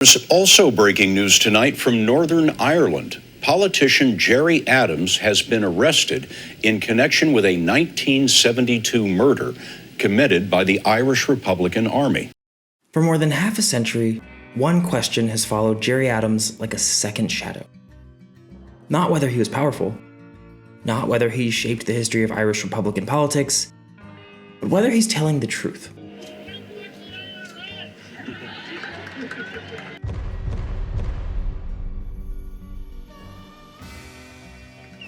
There's also breaking news tonight from Northern Ireland. Politician Gerry Adams has been arrested in connection with a 1972 murder committed by the Irish Republican Army. For more than half a century, one question has followed Gerry Adams like a second shadow. Not whether he was powerful, not whether he shaped the history of Irish Republican politics, but whether he's telling the truth.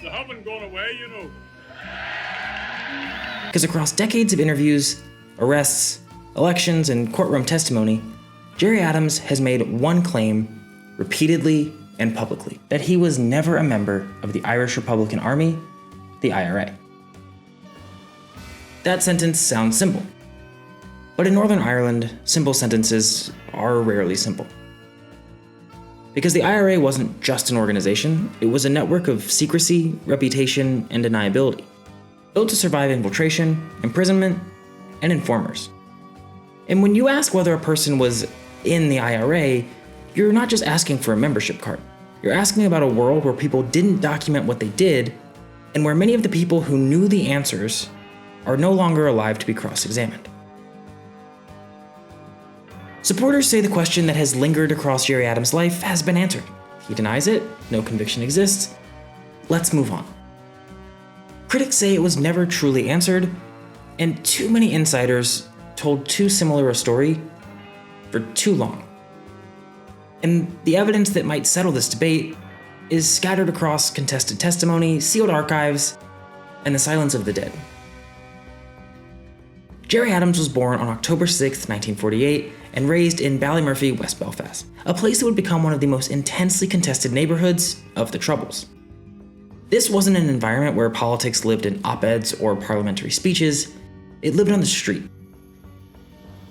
They haven't gone away, you know. Because across decades of interviews, arrests, elections, and courtroom testimony, Gerry Adams has made one claim repeatedly and publicly, that he was never a member of the Irish Republican Army, the IRA. That sentence sounds simple. But in Northern Ireland, simple sentences are rarely simple. Because the IRA wasn't just an organization, it was a network of secrecy, reputation, and deniability, built to survive infiltration, imprisonment, and informers. And when you ask whether a person was in the IRA, you're not just asking for a membership card. You're asking about a world where people didn't document what they did, and where many of the people who knew the answers are no longer alive to be cross-examined. Supporters say the question that has lingered across Gerry Adams' life has been answered. He denies it, no conviction exists. Let's move on. Critics say it was never truly answered, and too many insiders told too similar a story for too long. And the evidence that might settle this debate is scattered across contested testimony, sealed archives, and the silence of the dead. Gerry Adams was born on October 6, 1948, and raised in Ballymurphy, West Belfast, a place that would become one of the most intensely contested neighborhoods of the Troubles. This wasn't an environment where politics lived in op-eds or parliamentary speeches, it lived on the street.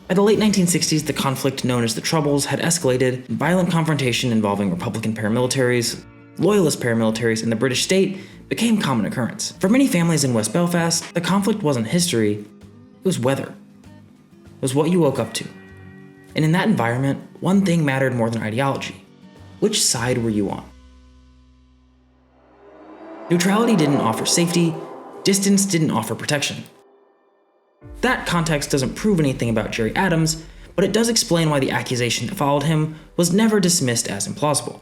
By the late 1960s, the conflict known as the Troubles had escalated, and violent confrontation involving Republican paramilitaries, Loyalist paramilitaries, and the British state became common occurrence. For many families in West Belfast, the conflict wasn't history, it was weather. It was what you woke up to. And in that environment, one thing mattered more than ideology. Which side were you on? Neutrality didn't offer safety, distance didn't offer protection. That context doesn't prove anything about Gerry Adams, but it does explain why the accusation that followed him was never dismissed as implausible.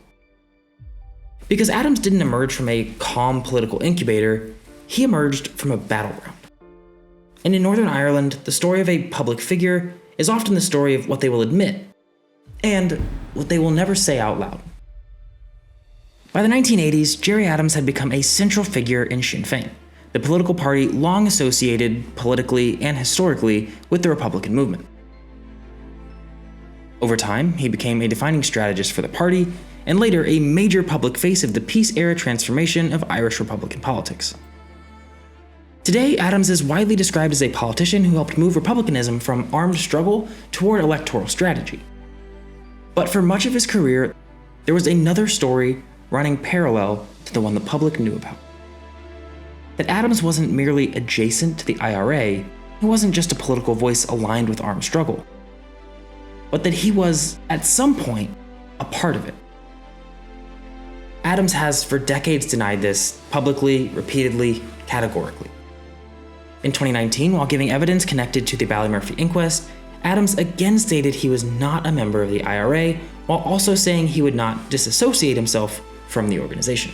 Because Adams didn't emerge from a calm political incubator, he emerged from a battleground. And in Northern Ireland, the story of a public figure is often the story of what they will admit, and what they will never say out loud. By the 1980s, Gerry Adams had become a central figure in Sinn Féin, the political party long associated politically and historically with the Republican movement. Over time, he became a defining strategist for the party, and later a major public face of the peace-era transformation of Irish Republican politics. Today, Adams is widely described as a politician who helped move republicanism from armed struggle toward electoral strategy. But for much of his career, there was another story running parallel to the one the public knew about. That Adams wasn't merely adjacent to the IRA, he wasn't just a political voice aligned with armed struggle, but that he was, at some point, a part of it. Adams has for decades denied this, publicly, repeatedly, categorically. In 2019, while giving evidence connected to the Ballymurphy inquest, Adams again stated he was not a member of the IRA, while also saying he would not disassociate himself from the organization.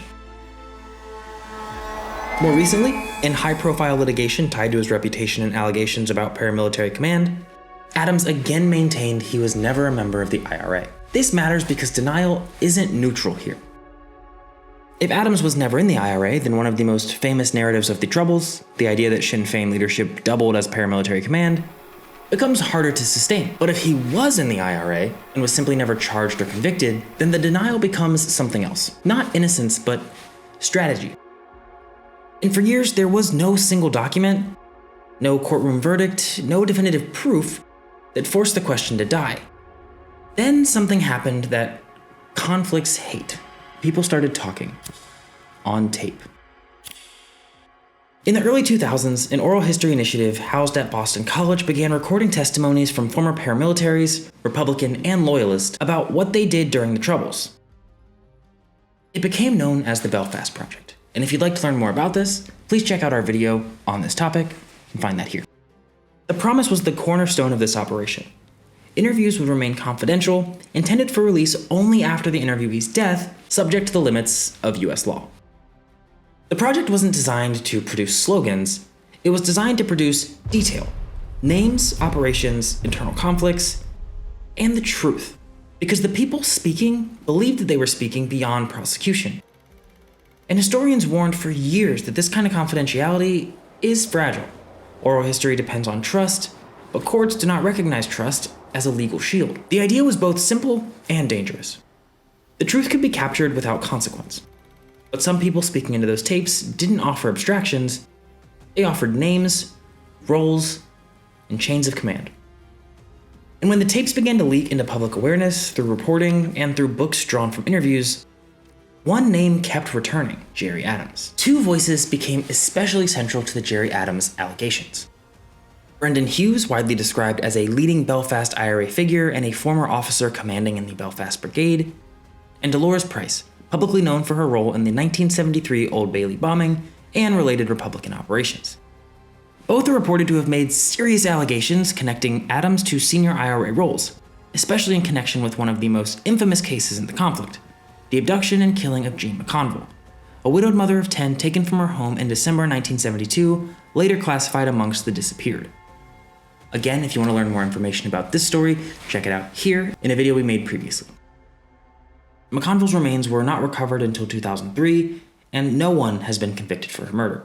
More recently, in high-profile litigation tied to his reputation and allegations about paramilitary command, Adams again maintained he was never a member of the IRA. This matters because denial isn't neutral here. If Adams was never in the IRA, then one of the most famous narratives of the Troubles, the idea that Sinn Féin leadership doubled as paramilitary command, becomes harder to sustain. But if he was in the IRA and was simply never charged or convicted, then the denial becomes something else. Not innocence, but strategy. And for years, there was no single document, no courtroom verdict, no definitive proof that forced the question to die. Then something happened that conflicts hate. People started talking. On tape. In the early 2000s, an oral history initiative housed at Boston College began recording testimonies from former paramilitaries, Republican and Loyalist, about what they did during the Troubles. It became known as the Belfast Project, and if you'd like to learn more about this, please check out our video on this topic. You can find that here. The promise was the cornerstone of this operation. Interviews would remain confidential, intended for release only after the interviewee's death, subject to the limits of US law. The project wasn't designed to produce slogans, it was designed to produce detail, names, operations, internal conflicts, and the truth, because the people speaking believed that they were speaking beyond prosecution. And historians warned for years that this kind of confidentiality is fragile. Oral history depends on trust, but courts do not recognize trust as a legal shield. The idea was both simple and dangerous. The truth could be captured without consequence. But some people speaking into those tapes didn't offer abstractions, they offered names, roles, and chains of command. And when the tapes began to leak into public awareness through reporting and through books drawn from interviews, one name kept returning: Gerry Adams. Two voices became especially central to the Gerry Adams allegations. Brendan Hughes, widely described as a leading Belfast IRA figure and a former officer commanding in the Belfast Brigade, and Dolores Price, publicly known for her role in the 1973 Old Bailey bombing and related Republican operations. Both are reported to have made serious allegations connecting Adams to senior IRA roles, especially in connection with one of the most infamous cases in the conflict: the abduction and killing of Jean McConville, a widowed mother of 10 taken from her home in December 1972, later classified amongst the disappeared. Again, if you want to learn more information about this story, check it out here in a video we made previously. McConville's remains were not recovered until 2003, and no one has been convicted for her murder.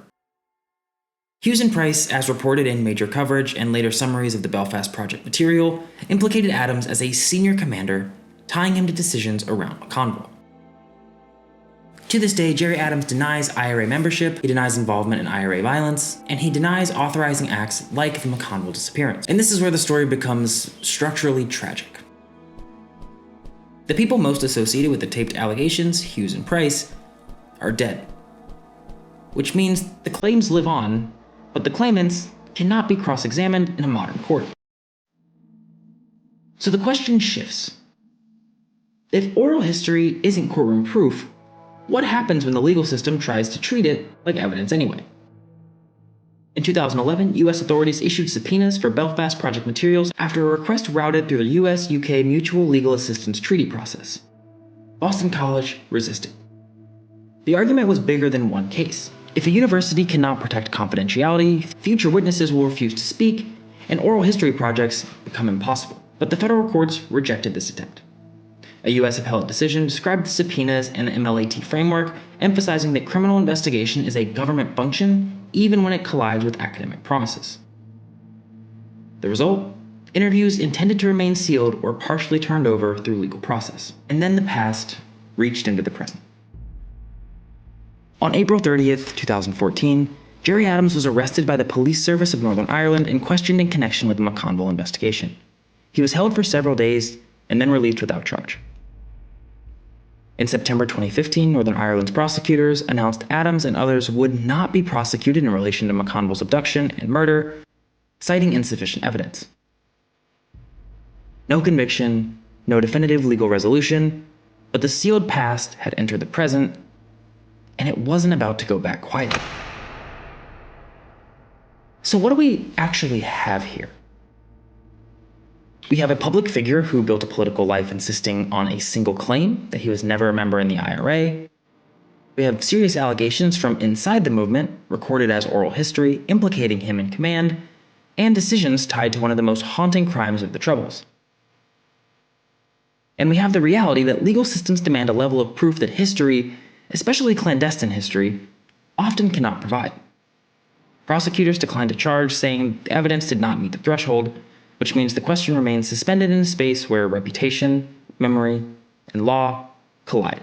Hughes and Price, as reported in major coverage and later summaries of the Belfast Project material, implicated Adams as a senior commander, tying him to decisions around McConville. To this day, Gerry Adams denies IRA membership, he denies involvement in IRA violence, and he denies authorizing acts like the McConville disappearance. And this is where the story becomes structurally tragic. The people most associated with the taped allegations, Hughes and Price, are dead. Which means the claims live on, but the claimants cannot be cross-examined in a modern court. So the question shifts. If oral history isn't courtroom proof, what happens when the legal system tries to treat it like evidence anyway? In 2011, US authorities issued subpoenas for Belfast Project materials after a request routed through the US-UK Mutual Legal Assistance Treaty process. Boston College resisted. The argument was bigger than one case. If a university cannot protect confidentiality, future witnesses will refuse to speak, and oral history projects become impossible. But the federal courts rejected this attempt. A US appellate decision described the subpoenas and the MLAT framework, emphasizing that criminal investigation is a government function even when it collides with academic promises. The result? Interviews intended to remain sealed were partially turned over through legal process. And then the past reached into the present. On April 30th, 2014, Gerry Adams was arrested by the Police Service of Northern Ireland and questioned in connection with the McConville investigation. He was held for several days and then released without charge. In September 2015, Northern Ireland's prosecutors announced Adams and others would not be prosecuted in relation to McConville's abduction and murder, citing insufficient evidence. No conviction, no definitive legal resolution, but the sealed past had entered the present, and it wasn't about to go back quietly. So what do we actually have here? We have a public figure who built a political life insisting on a single claim that he was never a member in the IRA. We have serious allegations from inside the movement, recorded as oral history, implicating him in command, and decisions tied to one of the most haunting crimes of the Troubles. And we have the reality that legal systems demand a level of proof that history, especially clandestine history, often cannot provide. Prosecutors declined to charge, saying the evidence did not meet the threshold, which means the question remains suspended in a space where reputation, memory, and law collide.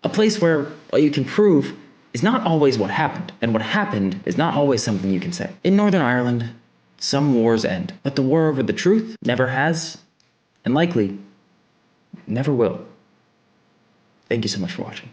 A place where what you can prove is not always what happened, and what happened is not always something you can say. In Northern Ireland, some wars end, but the war over the truth never has, and likely never will. Thank you so much for watching.